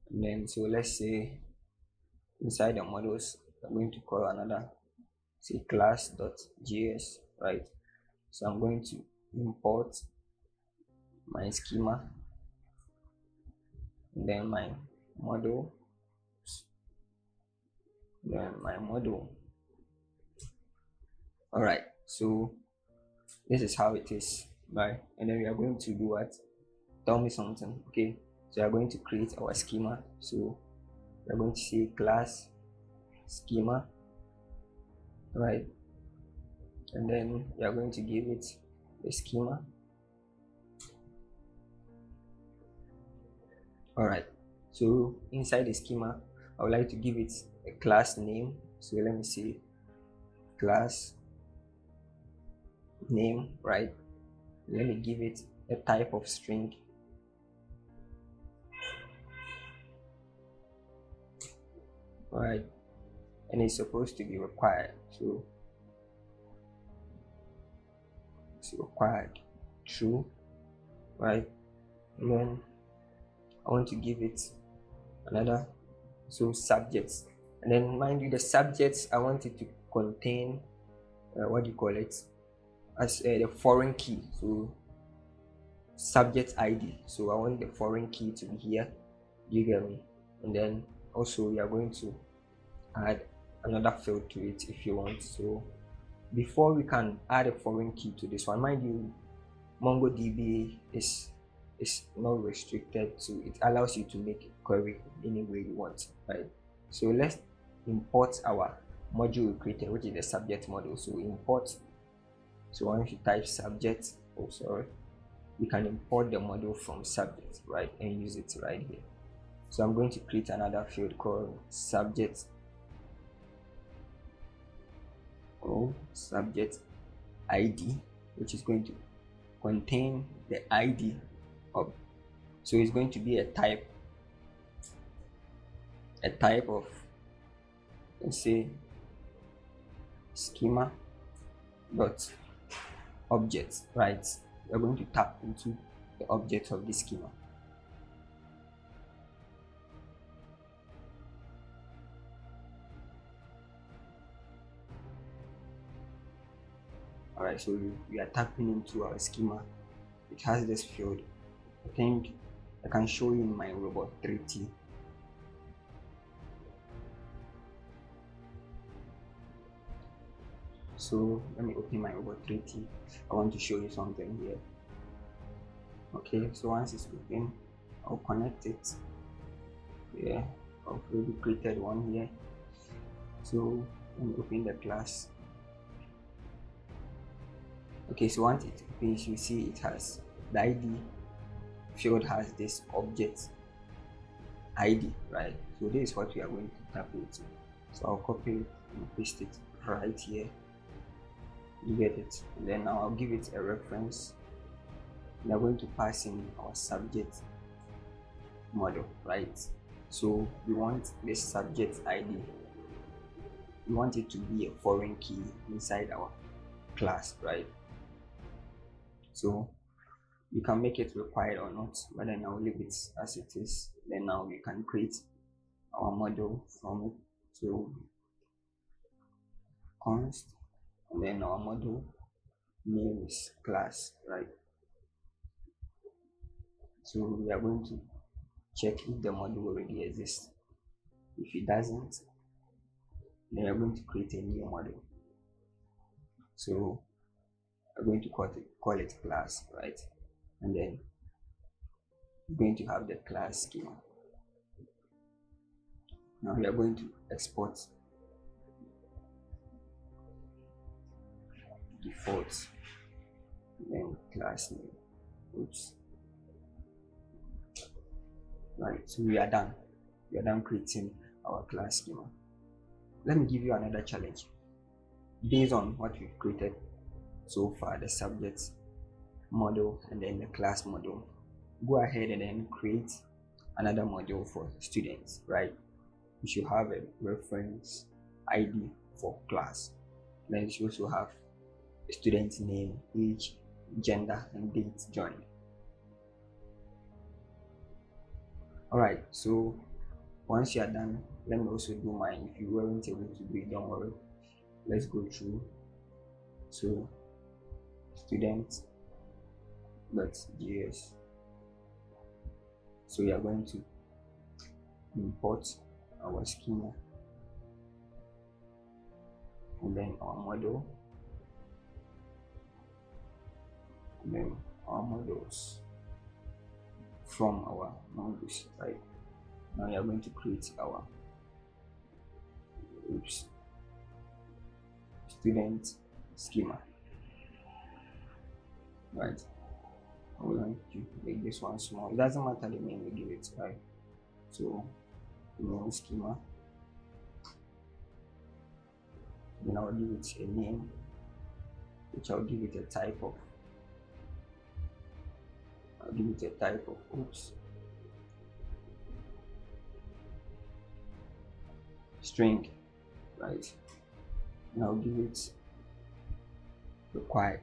And then so let's say inside the models I'm going to call another, say class.js, right? So I'm going to import my schema, and then my model, then my model. All right, so this is how it is, right? And then we are going to do what? Tell me something. Okay, so we are going to create our schema. So we are going to say class schema, right? And then we are going to give it the schema. All right, so inside the schema I would like to give it a class name. So let me see, class name, right? Let me give it a type of string. Right, and it's supposed to be required, so it's required true, right? And then I want to give it another, so subjects, and then mind you the subjects I want it to contain what do you call it, as the foreign key, so subject ID. So I want the foreign key to be here, you get me? And then also we are going to add another field to it if you want. So before we can add a foreign key to this one, mind you MongoDB is not restricted to, it allows you to make a query any way you want, right? So let's import our module we created, which is the subject model. So import, so once you type subject, oh sorry, you can import the model from subject, right, and use it right here. So I'm going to create another field called subject, subject ID, which is going to contain the ID of, so it's going to be a type of, let's say, schema dot object, right? We're going to tap into the object of the schema. All right, so we are tapping into our schema. It has this field. I think I can show you in my robot 3T. So let me open my robot 3T. I want to show you something here. Okay, so once it's open, I'll connect it. Yeah, I've already created one here. So let me open the class. Okay, so once it opens, you see it has the ID field, has this object ID, right? So this is what we are going to tap into. So I'll copy it and paste it right here. You get it? And then now I'll give it a reference. We are going to pass in our subject model, right? So we want this subject ID, we want it to be a foreign key inside our class, right? So you can make it required or not, but then I'll leave it as it is. Then now we can create our model from it. So const, and then our model name is class, right? So we are going to check if the model already exists. If it doesn't, then we are going to create a new model. So we're going to call it class, right? And then we're going to have the class schema. Now we are going to export default, then class name. Oops. Right, so we are done. We are done creating our class schema. Let me give you another challenge. Based on what we've created so far, the subject model and then the class model, go ahead and then create another module for students, right? You should have a reference ID for class. Then you should also have a student's name, age, gender, and date joined. All right, so Once you are done, let me also do mine. If you weren't able to do it, don't worry. Let's go through. So student.js. So we are going to import our schema and then our model, and then our models from our mongoose. Right now we are going to create our student schema. Right, I'm going to make this one small. It doesn't matter the name we give it, right? So name schema, then I'll give it a name, which I'll give it a type of. String, right? And I'll give it required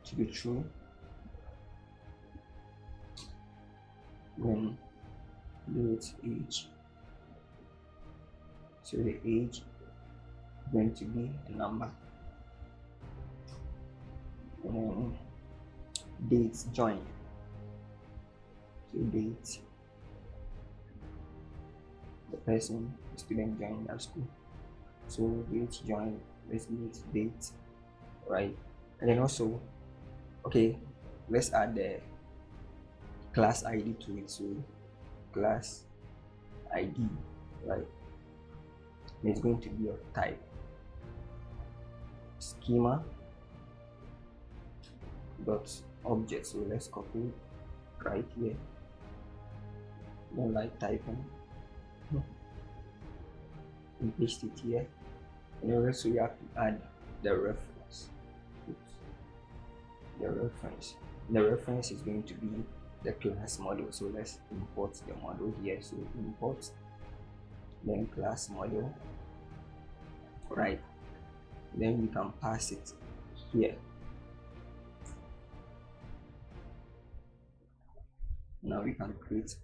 to be true. Then give it age. So the age is going to be a number. And then date join. So date, the person, the student joined our school. So date join, let's use date, right? And then also, okay, let's add the class ID to it. So class ID, right? And it's going to be of type schema dot object. So let's copy it right here. Don't like typing. And paste it here. And also you have to add the reference. The reference is going to be the class model. So let's import the model here. So import, then class model, right? Then we can pass it here. Now we can create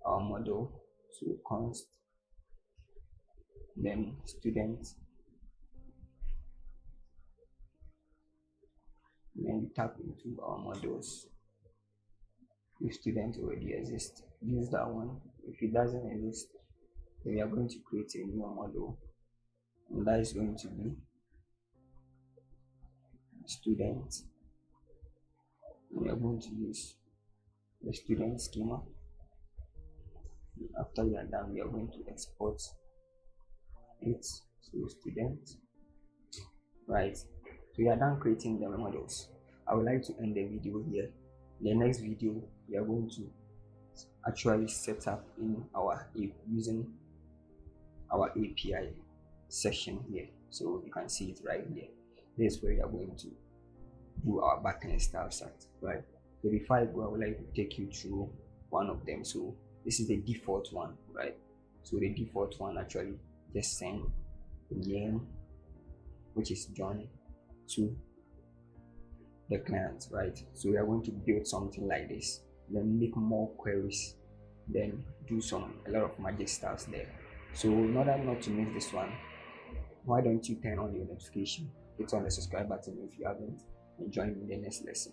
our model. So const, then student, then we tap into our models. If student already exists, use that one. If it doesn't exist, then we are going to create a new model, and that is going to be student. And we are going to use the student schema. After we are done, we are going to export it. So student, right? So we are done creating the models. I would like to end the video here. The next video, we are going to actually set up in our using our API section here. So you can see it right here. This is where we are going to do our backend style site, right? So before I go, I would like to take you through one of them. So this is the default one, right? So the default one actually just send the name, which is John, to the client, right? So we are going to build something like this, then make more queries, then do a lot of magic stuff there. So in order not to miss this one, why don't you turn on your notification, hit on the subscribe button if you haven't, and join me in the next lesson.